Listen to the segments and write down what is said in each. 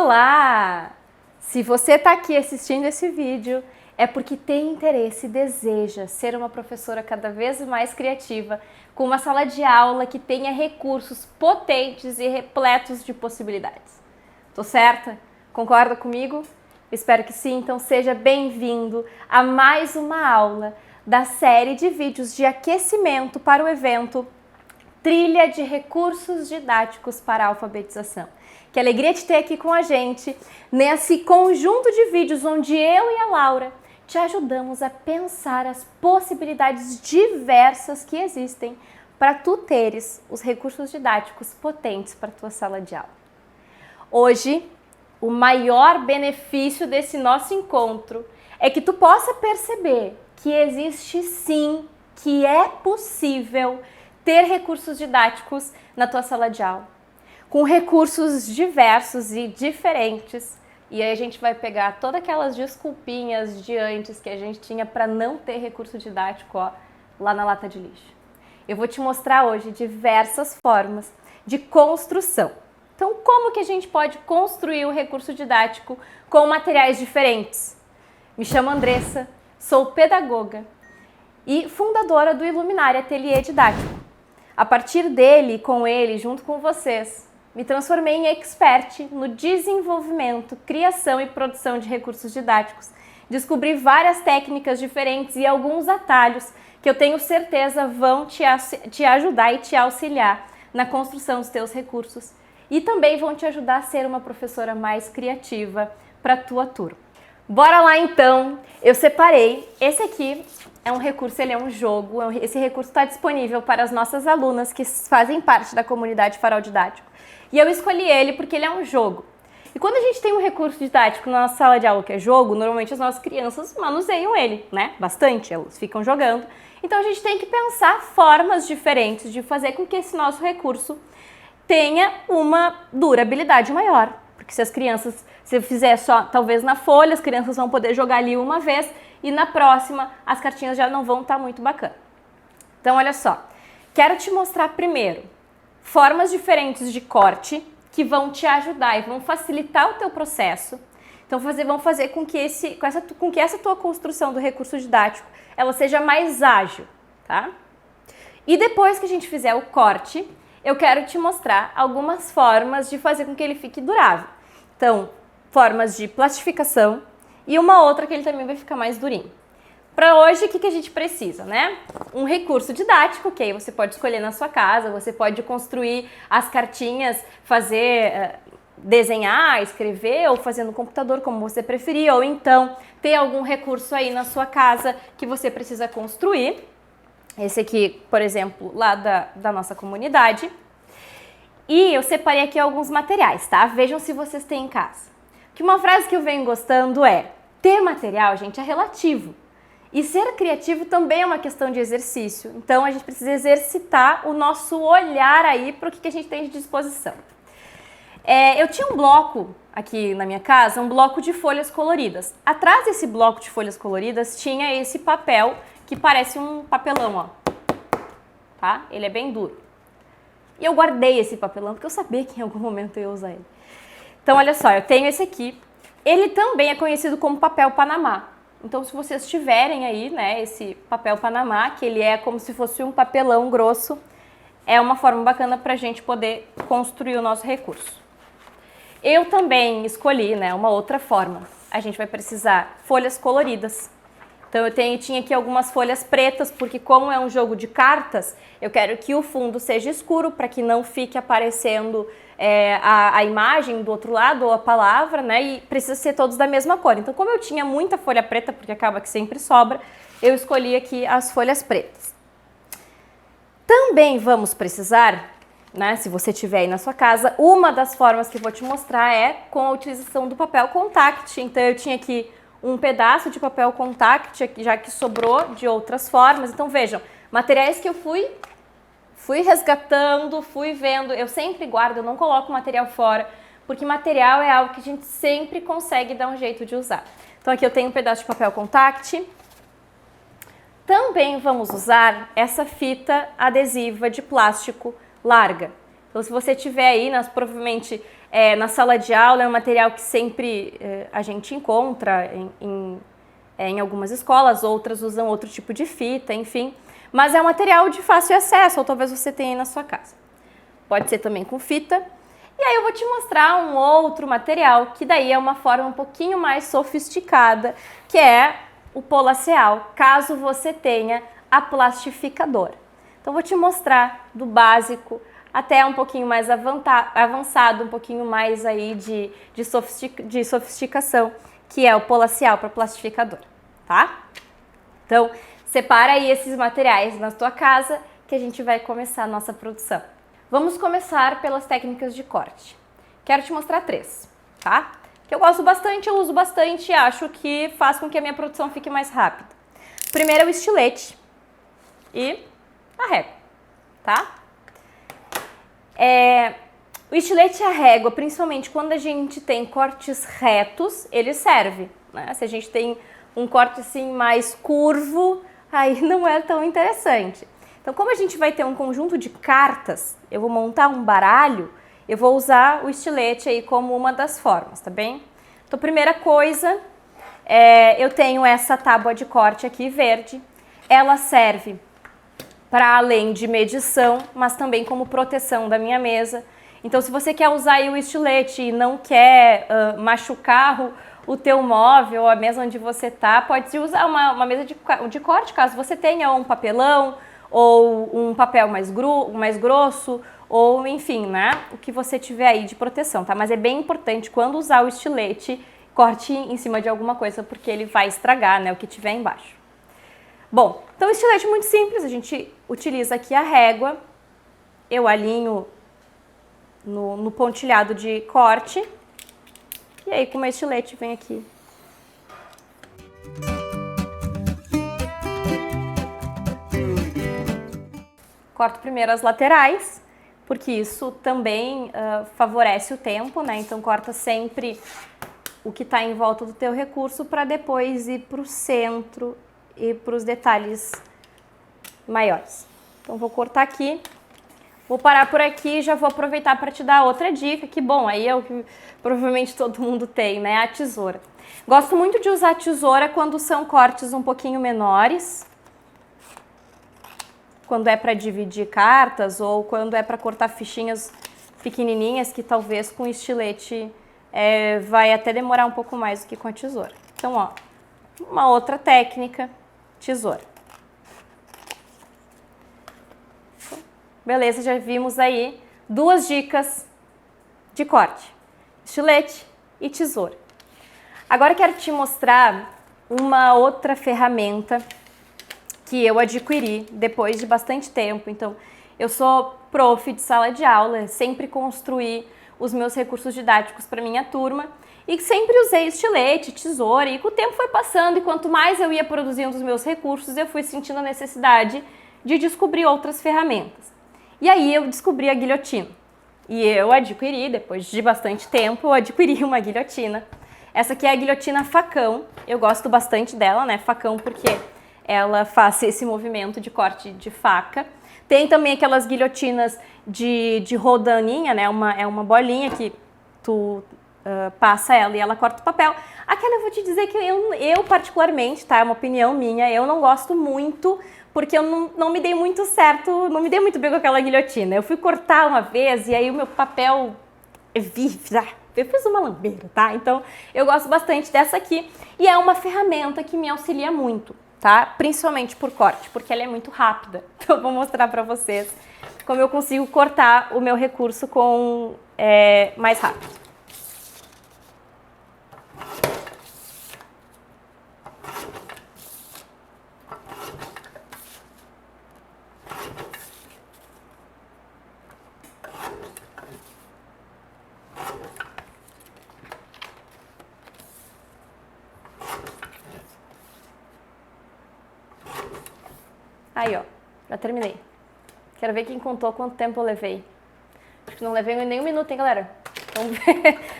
Olá! Se você está aqui assistindo esse vídeo, é porque tem interesse e deseja ser uma professora cada vez mais criativa, com uma sala de aula que tenha recursos potentes e repletos de possibilidades. Tô certa? Concorda comigo? Espero que sim, então seja bem-vindo a mais uma aula da série de vídeos de aquecimento para o evento Trilha de Recursos Didáticos para a Alfabetização. Que alegria te ter aqui com a gente nesse conjunto de vídeos onde eu e a Laura te ajudamos a pensar as possibilidades diversas que existem para tu teres os recursos didáticos potentes para a tua sala de aula. Hoje, o maior benefício desse nosso encontro é que tu possa perceber que existe sim, que é possível ter recursos didáticos na tua sala de aula, com recursos diversos e diferentes. E aí a gente vai pegar todas aquelas desculpinhas de antes que a gente tinha para não ter recurso didático, ó, lá na lata de lixo. Eu vou te mostrar hoje diversas formas de construção. Então, como que a gente pode construir o recurso didático com materiais diferentes? Me chamo Andressa, sou pedagoga e fundadora do Iluminare Ateliê Didático. A partir dele, com ele, junto com vocês, me transformei em expert no desenvolvimento, criação e produção de recursos didáticos. Descobri várias técnicas diferentes e alguns atalhos que eu tenho certeza vão te ajudar e te auxiliar na construção dos teus recursos e também vão te ajudar a ser uma professora mais criativa para a tua turma. Bora lá então! Eu separei, esse aqui é um recurso, ele é um jogo, esse recurso está disponível para as nossas alunas que fazem parte da comunidade Farol Didático. E eu escolhi ele porque ele é um jogo. E quando a gente tem um recurso didático na nossa sala de aula que é jogo, normalmente as nossas crianças manuseiam ele, né? Bastante, elas ficam jogando. Então a gente tem que pensar formas diferentes de fazer com que esse nosso recurso tenha uma durabilidade maior. Porque se as crianças, se eu fizer só talvez na folha, as crianças vão poder jogar ali uma vez e na próxima as cartinhas já não vão estar muito bacana. Então olha só, quero te mostrar primeiro formas diferentes de corte que vão te ajudar e vão facilitar o teu processo. Então vão fazer com que, essa tua construção do recurso didático ela seja mais ágil, tá? E depois que a gente fizer o corte, eu quero te mostrar algumas formas de fazer com que ele fique durável. Então, formas de plastificação e uma outra que ele também vai ficar mais durinho. Para hoje, o que a gente precisa, né? Um recurso didático, que aí você pode escolher na sua casa, você pode construir as cartinhas, desenhar, escrever ou fazer no computador, como você preferir, ou então ter algum recurso aí na sua casa que você precisa construir. Esse aqui, por exemplo, lá da nossa comunidade. E eu separei aqui alguns materiais, tá? Vejam se vocês têm em casa. Que uma frase que eu venho gostando é: ter material, gente, é relativo. E ser criativo também é uma questão de exercício. Então a gente precisa exercitar o nosso olhar aí para o que a gente tem de disposição. Eu tinha um bloco aqui na minha casa, um bloco de folhas coloridas. Atrás desse bloco de folhas coloridas tinha esse papel que parece um papelão, ó. Tá? Ele é bem duro. E eu guardei esse papelão porque eu sabia que em algum momento eu ia usar ele. Então, olha só, eu tenho esse aqui. Ele também é conhecido como papel Panamá. Então, se vocês tiverem aí, né, esse papel Panamá, que ele é como se fosse um papelão grosso, é uma forma bacana para a gente poder construir o nosso recurso. Eu também escolhi, né, uma outra forma. A gente vai precisar folhas coloridas. Então eu tinha aqui algumas folhas pretas, porque como é um jogo de cartas, eu quero que o fundo seja escuro, para que não fique aparecendo a imagem do outro lado, ou a palavra, né? E precisa ser todos da mesma cor. Então como eu tinha muita folha preta, porque acaba que sempre sobra, eu escolhi aqui as folhas pretas. Também vamos precisar, né, se você tiver aí na sua casa, uma das formas que eu vou te mostrar é com a utilização do papel contact. Então eu tinha aqui um pedaço de papel contact, já que sobrou de outras formas. Então vejam, materiais que eu fui resgatando, fui vendo, eu sempre guardo, eu não coloco material fora, porque material é algo que a gente sempre consegue dar um jeito de usar. Então aqui eu tenho um pedaço de papel contact. Também vamos usar essa fita adesiva de plástico larga. Então se você tiver aí, provavelmente na sala de aula, é um material que sempre a gente encontra em algumas escolas, outras usam outro tipo de fita, enfim. Mas é um material de fácil acesso, ou talvez você tenha aí na sua casa. Pode ser também com fita. E aí eu vou te mostrar um outro material, que daí é uma forma um pouquinho mais sofisticada, que é o polaceal, caso você tenha a plastificadora. Então vou te mostrar do básico até um pouquinho mais avançado, um pouquinho mais aí de sofisticação, que é o polaceal para plastificadora, tá? Então, separa aí esses materiais na tua casa que a gente vai começar a nossa produção. Vamos começar pelas técnicas de corte. Quero te mostrar 3, tá? Que eu gosto bastante, eu uso bastante e acho que faz com que a minha produção fique mais rápida. Primeiro é o estilete e a régua, tá? O estilete e a régua, principalmente quando a gente tem cortes retos, ele serve, né? Se a gente tem um corte assim mais curvo, aí não é tão interessante. Então, como a gente vai ter um conjunto de cartas, eu vou montar um baralho, eu vou usar o estilete aí como uma das formas, tá bem? Então, primeira coisa, eu tenho essa tábua de corte aqui verde. Ela serve para além de medição, mas também como proteção da minha mesa. Então, se você quer usar aí o estilete e não quer machucar o teu móvel ou a mesa onde você está, pode usar uma mesa de corte, caso você tenha um papelão, ou um papel mais grosso, ou enfim, né, o que você tiver aí de proteção, tá? Mas é bem importante, quando usar o estilete, corte em cima de alguma coisa, porque ele vai estragar, né, o que tiver embaixo. Bom, então o estilete é muito simples, a gente utiliza aqui a régua, eu alinho no pontilhado de corte, e aí com o meu estilete vem aqui. Corto primeiro as laterais, porque isso também favorece o tempo, né? Então corta sempre o que está em volta do teu recurso para depois ir para o centro e para os detalhes maiores. Então vou cortar aqui, vou parar por aqui e já vou aproveitar para te dar outra dica, que bom, aí é o que provavelmente todo mundo tem, né? A tesoura. Gosto muito de usar a tesoura quando são cortes um pouquinho menores, quando é para dividir cartas ou quando é para cortar fichinhas pequenininhas que talvez com estilete vai até demorar um pouco mais do que com a tesoura. Então, ó, uma outra técnica, tesoura. Beleza, já vimos aí 2 dicas de corte, estilete e tesoura. Agora quero te mostrar uma outra ferramenta que eu adquiri depois de bastante tempo. Então, eu sou prof de sala de aula, sempre construí os meus recursos didáticos para minha turma e sempre usei estilete, tesoura, e com o tempo foi passando e quanto mais eu ia produzindo os meus recursos, eu fui sentindo a necessidade de descobrir outras ferramentas. E aí eu descobri a guilhotina. E eu adquiri, depois de bastante tempo, eu adquiri uma guilhotina. Essa aqui é a guilhotina facão, eu gosto bastante dela, né, facão porque ela faz esse movimento de corte de faca. Tem também aquelas guilhotinas de rodaninha, né? É uma bolinha que tu passa ela e ela corta o papel. Aquela eu vou te dizer que eu particularmente, tá? É uma opinião minha, eu não gosto muito, porque eu não me dei muito certo, não me dei muito bem com aquela guilhotina. Eu fui cortar uma vez e aí o meu papel... Eu fiz uma lambeira, tá? Então, eu gosto bastante dessa aqui. E é uma ferramenta que me auxilia muito, tá? Principalmente por corte, porque ela é muito rápida. Então eu vou mostrar para vocês como eu consigo cortar o meu recurso com mais rápido. Aí, ó, já terminei. Quero ver quem contou quanto tempo eu levei. Acho que não levei nem um minuto, hein, galera?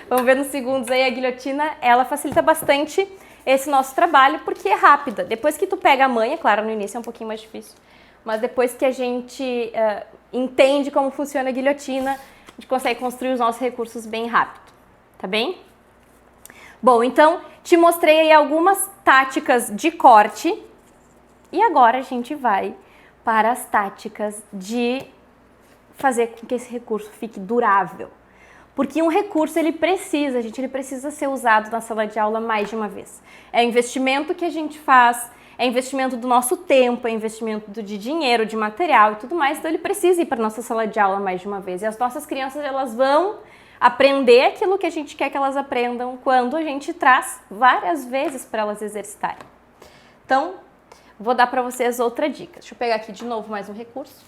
Vamos ver nos segundos aí. A guilhotina, ela facilita bastante esse nosso trabalho porque é rápida. Depois que tu pega a manha, claro, no início é um pouquinho mais difícil, mas depois que a gente entende como funciona a guilhotina, a gente consegue construir os nossos recursos bem rápido, tá bem? Bom, então, te mostrei aí algumas táticas de corte e agora a gente vai para as táticas de fazer com que esse recurso fique durável. Porque um recurso, ele precisa ser usado na sala de aula mais de uma vez. É investimento que a gente faz, é investimento do nosso tempo, é investimento de dinheiro, de material e tudo mais, então ele precisa ir para a nossa sala de aula mais de uma vez. E as nossas crianças, elas vão aprender aquilo que a gente quer que elas aprendam quando a gente traz várias vezes para elas exercitarem. Então, vou dar para vocês outra dica. Deixa eu pegar aqui de novo mais um recurso.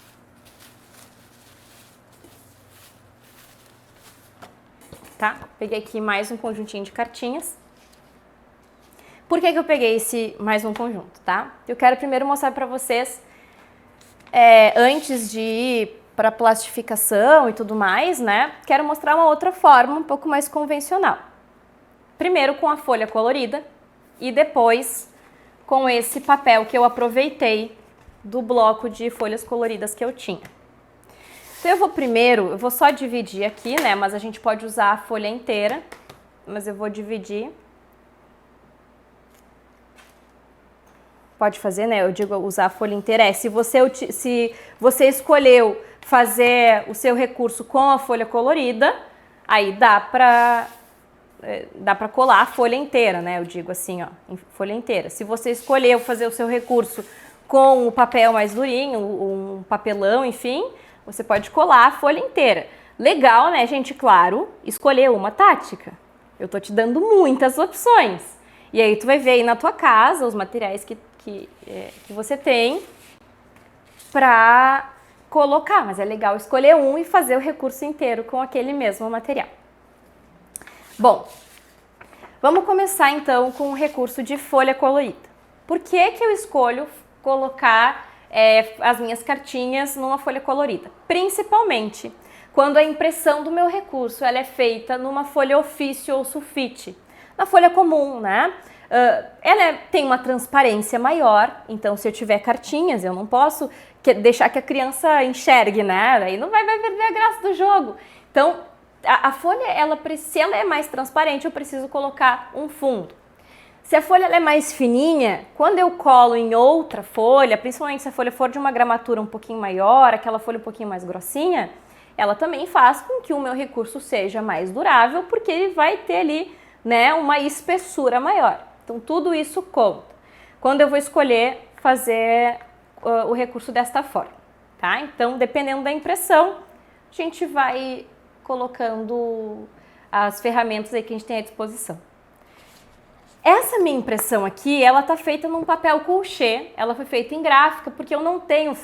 Tá? Peguei aqui mais um conjuntinho de cartinhas. Por que eu peguei esse mais um conjunto, tá? Eu quero primeiro mostrar para vocês, antes de ir para plastificação e tudo mais, né? Quero mostrar uma outra forma, um pouco mais convencional. Primeiro com a folha colorida e depois com esse papel que eu aproveitei do bloco de folhas coloridas que eu tinha. Então eu vou só dividir aqui, né? Mas a gente pode usar a folha inteira, mas eu vou dividir. Pode fazer, né? Eu digo usar a folha inteira. Se você escolheu fazer o seu recurso com a folha colorida, aí dá pra colar a folha inteira, né? Eu digo assim, ó, folha inteira. Se você escolheu fazer o seu recurso com o papel mais durinho, um papelão, enfim, você pode colar a folha inteira. Legal, né, gente? Claro, escolher uma tática. Eu tô te dando muitas opções. E aí tu vai ver aí na tua casa os materiais que você tem para colocar. Mas é legal escolher um e fazer o recurso inteiro com aquele mesmo material. Bom, vamos começar então com o recurso de folha colorida. Por que eu escolho colocar as minhas cartinhas numa folha colorida? Principalmente quando a impressão do meu recurso ela é feita numa folha ofício ou sulfite. Na folha comum, né? Ela tem uma transparência maior, então se eu tiver cartinhas, eu não posso deixar que a criança enxergue, né? Aí não vai perder a graça do jogo. Então, a folha, se ela é mais transparente, eu preciso colocar um fundo. Se a folha ela é mais fininha, quando eu colo em outra folha, principalmente se a folha for de uma gramatura um pouquinho maior, aquela folha um pouquinho mais grossinha, ela também faz com que o meu recurso seja mais durável, porque ele vai ter ali, né, uma espessura maior. Então, tudo isso conta quando eu vou escolher fazer o recurso desta forma, tá? Então, dependendo da impressão, a gente vai colocando as ferramentas aí que a gente tem à disposição. Essa minha impressão aqui, ela tá feita num papel couché, ela foi feita em gráfica, porque eu não tenho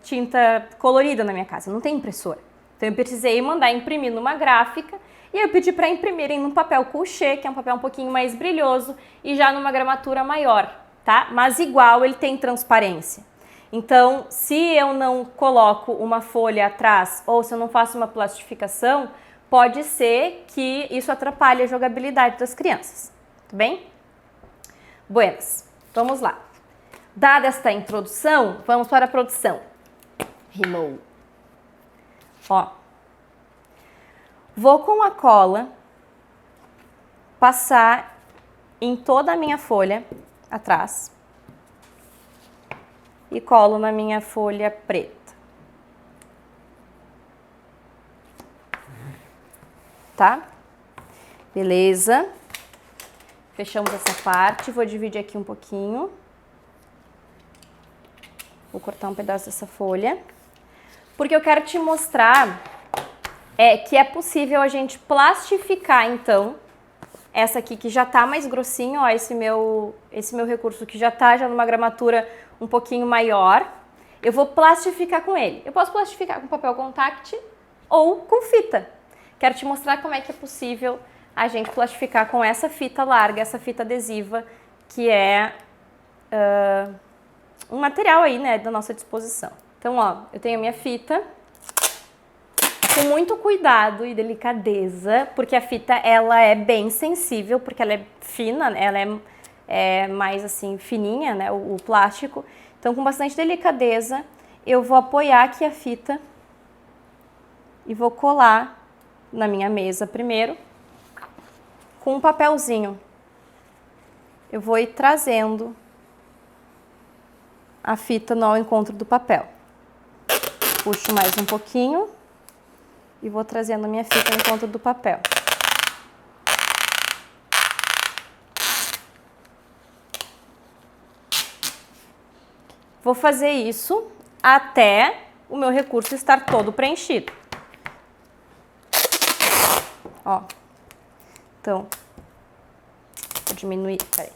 tinta colorida na minha casa, não tem impressora. Então, eu precisei mandar imprimir numa gráfica e eu pedi para imprimirem num papel couché, que é um papel um pouquinho mais brilhoso e já numa gramatura maior, tá? Mas igual ele tem transparência. Então, se eu não coloco uma folha atrás ou se eu não faço uma plastificação, pode ser que isso atrapalhe a jogabilidade das crianças, tudo bem? Buenas, vamos lá. Dada esta introdução, vamos para a produção. Rimou. Ó. Vou com a cola passar em toda a minha folha atrás e colo na minha folha preta. Tá? Beleza. Fechamos essa parte. Vou dividir aqui um pouquinho. Vou cortar um pedaço dessa folha. Porque eu quero te mostrar que é possível a gente plastificar, então, essa aqui que já tá mais grossinho, ó, esse meu recurso que já tá numa gramatura um pouquinho maior, eu vou plastificar com ele. Eu posso plastificar com papel contact ou com fita. Quero te mostrar como é que é possível a gente plastificar com essa fita larga, essa fita adesiva, que é um material aí, né, da nossa disposição. Então, ó, eu tenho a minha fita, com muito cuidado e delicadeza, porque a fita, ela é bem sensível, porque ela é fina, ela é mais assim, fininha, né, o plástico. Então, com bastante delicadeza, eu vou apoiar aqui a fita e vou colar na minha mesa primeiro com um papelzinho. Eu vou ir trazendo a fita no encontro do papel. Puxo mais um pouquinho e vou trazendo a minha fita no encontro do papel. Vou fazer isso até o meu recurso estar todo preenchido. Ó. Então, vou diminuir, peraí.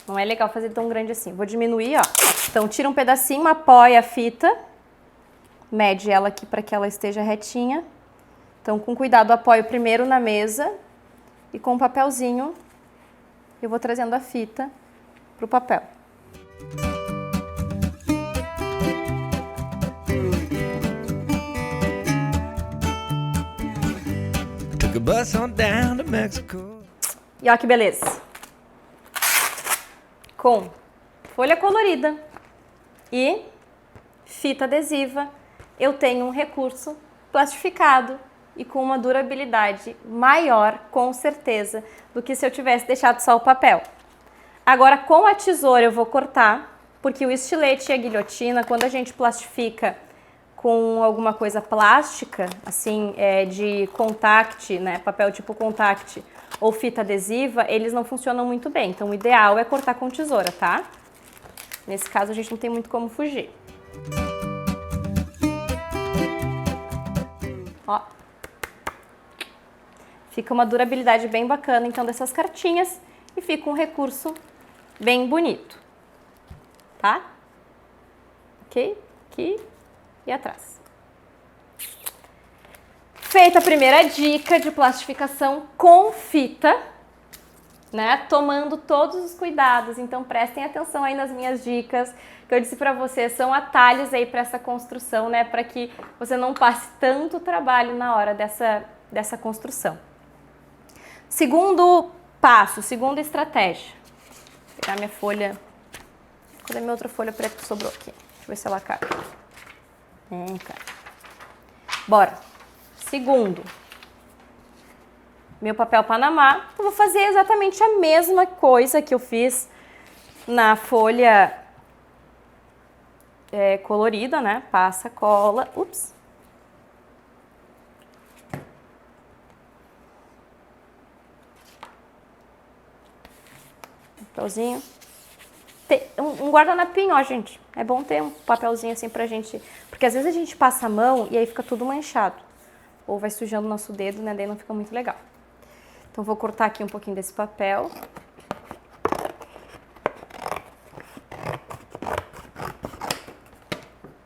Não é legal fazer tão grande assim. Vou diminuir, ó. Então, tira um pedacinho, apoia a fita, mede ela aqui para que ela esteja retinha. Então, com cuidado, apoio primeiro na mesa e com um papelzinho eu vou trazendo a fita pro papel. E ó que beleza! Com folha colorida e fita adesiva, eu tenho um recurso plastificado e com uma durabilidade maior, com certeza, do que se eu tivesse deixado só o papel. Agora, com a tesoura eu vou cortar, porque o estilete e a guilhotina, quando a gente plastifica com alguma coisa plástica, assim, de contact, né, papel tipo contact ou fita adesiva, eles não funcionam muito bem. Então, o ideal é cortar com tesoura, tá? Nesse caso, a gente não tem muito como fugir. Ó. Fica uma durabilidade bem bacana, então, dessas cartinhas e fica um recurso bem bonito, tá? Ok? Aqui e atrás. Feita a primeira dica de plastificação com fita, né? Tomando todos os cuidados, então prestem atenção aí nas minhas dicas, que eu disse pra vocês, são atalhos aí para essa construção, né? Para que você não passe tanto trabalho na hora dessa construção. Segundo passo, segunda estratégia. Vou pegar minha folha. Cadê minha outra folha preta que sobrou aqui? Deixa eu ver se ela cabe. Cara. Bora. Segundo, meu papel Panamá. Eu vou fazer exatamente a mesma coisa que eu fiz na folha colorida, né? Passa, cola. Ups. Papelzinho. Um guardanapinho, ó, gente. É bom ter um papelzinho assim pra gente... Porque às vezes a gente passa a mão e aí fica tudo manchado. Ou vai sujando o nosso dedo, né? Daí não fica muito legal. Então, vou cortar aqui um pouquinho desse papel.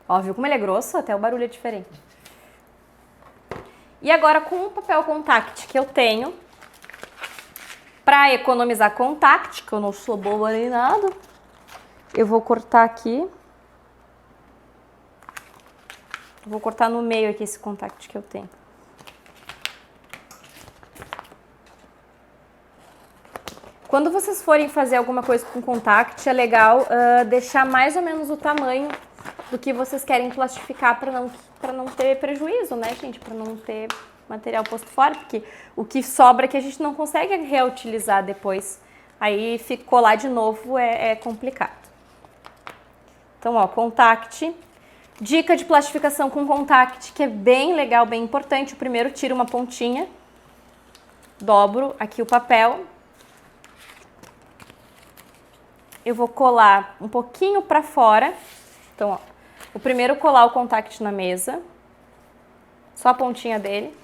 Ó, viu como ele é grosso? Até o barulho é diferente. E agora, com o papel contact que eu tenho, para economizar contact, que eu não sou boa nem nada, eu vou cortar aqui. Vou cortar no meio aqui esse contact que eu tenho. Quando vocês forem fazer alguma coisa com contact, é legal deixar mais ou menos o tamanho do que vocês querem plastificar para não ter prejuízo, né, gente? Para não ter material posto fora, porque o que sobra que a gente não consegue reutilizar depois. Aí colar de novo é complicado. Então, ó, contact. Dica de plastificação com contact, que é bem legal, bem importante. Primeiro, tiro uma pontinha, dobro aqui o papel. Eu vou colar um pouquinho para fora. Então, ó, o primeiro colar o contact na mesa, só a pontinha dele.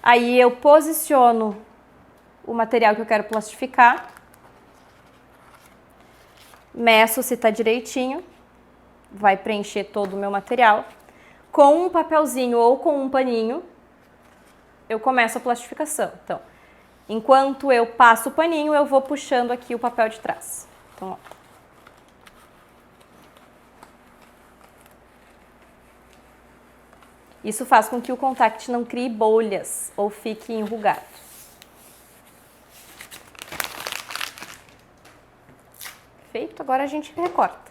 Aí eu posiciono o material que eu quero plastificar. Meço se tá direitinho. Vai preencher todo o meu material. Com um papelzinho ou com um paninho, eu começo a plastificação. Então, enquanto eu passo o paninho, eu vou puxando aqui o papel de trás. Então, ó. Isso faz com que o contact não crie bolhas ou fique enrugado. Feito, agora a gente recorta.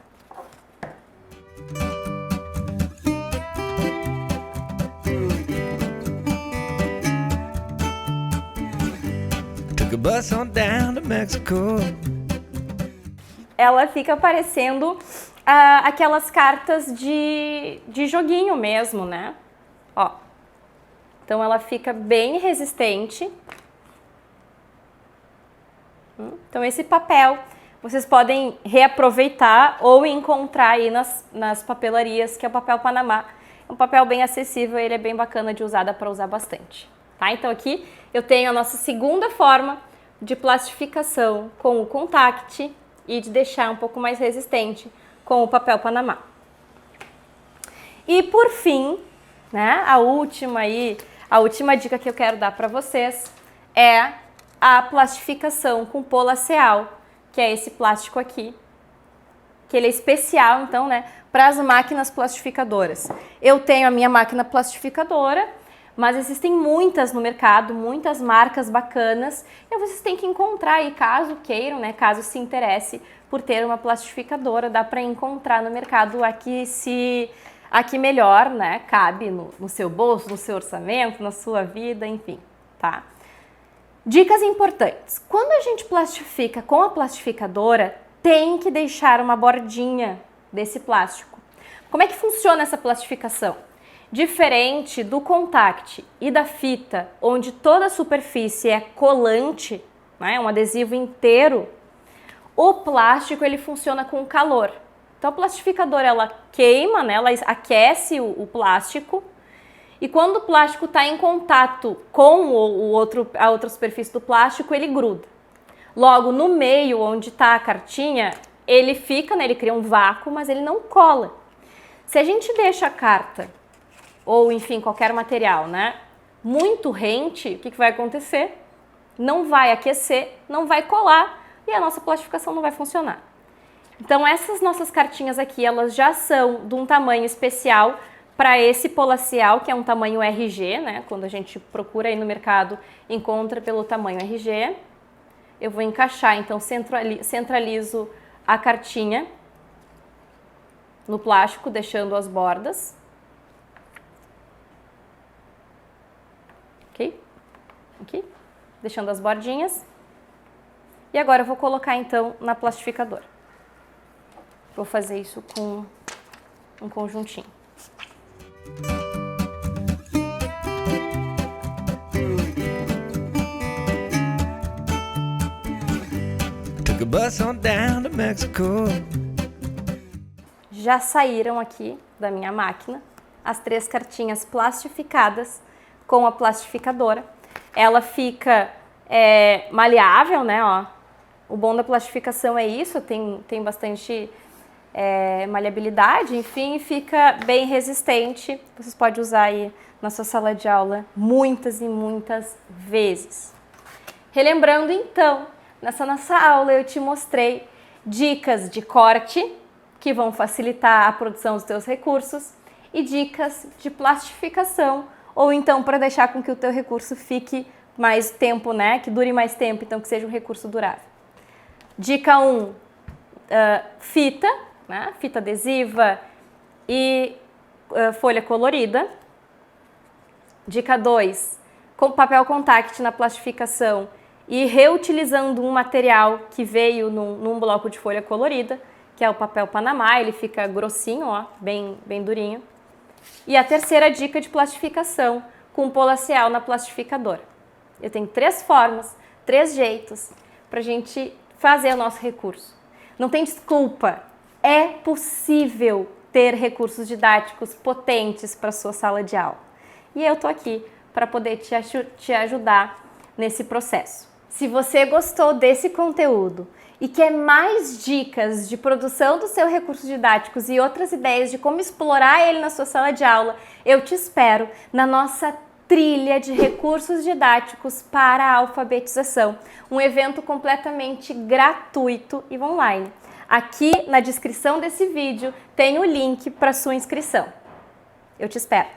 Took a bus on down to Mexico. Ela fica parecendo aquelas cartas de joguinho mesmo, né? Ó. Então ela fica bem resistente. Então esse papel vocês podem reaproveitar ou encontrar aí nas papelarias, que é o papel Panamá. É um papel bem acessível, ele é bem bacana de usar, dá para usar bastante. Tá? Então aqui eu tenho a nossa segunda forma de plastificação com o contact e de deixar um pouco mais resistente com o papel Panamá. E por fim, né, a última dica que eu quero dar para vocês é a plastificação com Polaceal, que é esse plástico aqui, que ele é especial, então, né, para as máquinas plastificadoras. Eu tenho a minha máquina plastificadora, mas existem muitas no mercado, muitas marcas bacanas, e vocês têm que encontrar aí, caso queiram, né, caso se interesse por ter uma plastificadora, dá para encontrar no mercado aqui melhor, né, cabe no seu bolso, no seu orçamento, na sua vida, enfim, tá? Dicas importantes. Quando a gente plastifica com a plastificadora, tem que deixar uma bordinha desse plástico. Como é que funciona essa plastificação? Diferente do contact e da fita, onde toda a superfície é colante, né, um adesivo inteiro, o plástico ele funciona com calor. Então a plastificadora ela queima, né, ela aquece o plástico, e quando o plástico está em contato com a outra superfície do plástico, ele gruda. Logo, no meio onde está a cartinha, ele fica, né, ele cria um vácuo, mas ele não cola. Se a gente deixa a carta, ou enfim, qualquer material, né, muito rente, o que vai acontecer? Não vai aquecer, não vai colar e a nossa plastificação não vai funcionar. Então essas nossas cartinhas aqui, elas já são de um tamanho especial para esse Polaceal, que é um tamanho RG, né? Quando a gente procura aí no mercado, encontra pelo tamanho RG. Eu vou encaixar, então centralizo a cartinha no plástico, deixando as bordas. Ok? Aqui, deixando as bordinhas. E agora eu vou colocar então na plastificadora. Vou fazer isso com um conjuntinho. Took a bus on down to Mexico. Já saíram aqui da minha máquina as 3 cartinhas plastificadas com a plastificadora. Ela fica maleável, né? Ó. O bom da plastificação é isso, tem bastante maleabilidade, enfim, fica bem resistente. Vocês podem usar aí na sua sala de aula muitas e muitas vezes. Relembrando então, nessa nossa aula eu te mostrei dicas de corte que vão facilitar a produção dos teus recursos e dicas de plastificação, ou então para deixar com que o teu recurso fique mais tempo, né, que dure mais tempo, então que seja um recurso durável. Dica 1, fita, né, fita adesiva e folha colorida. Dica 2, com papel contact na plastificação e reutilizando um material que veio num bloco de folha colorida, que é o papel Panamá, ele fica grossinho, ó, bem durinho. E a terceira dica de plastificação, com Polaceal na plastificadora. Eu tenho 3 formas, 3 jeitos para a gente fazer o nosso recurso. Não tem desculpa, é possível ter recursos didáticos potentes para a sua sala de aula. E eu tô aqui para poder te ajudar nesse processo. Se você gostou desse conteúdo e quer mais dicas de produção dos seus recursos didáticos e outras ideias de como explorar ele na sua sala de aula, eu te espero na nossa trilha de recursos didáticos para a alfabetização, um evento completamente gratuito e online. Aqui na descrição desse vídeo tem o link para sua inscrição. Eu te espero!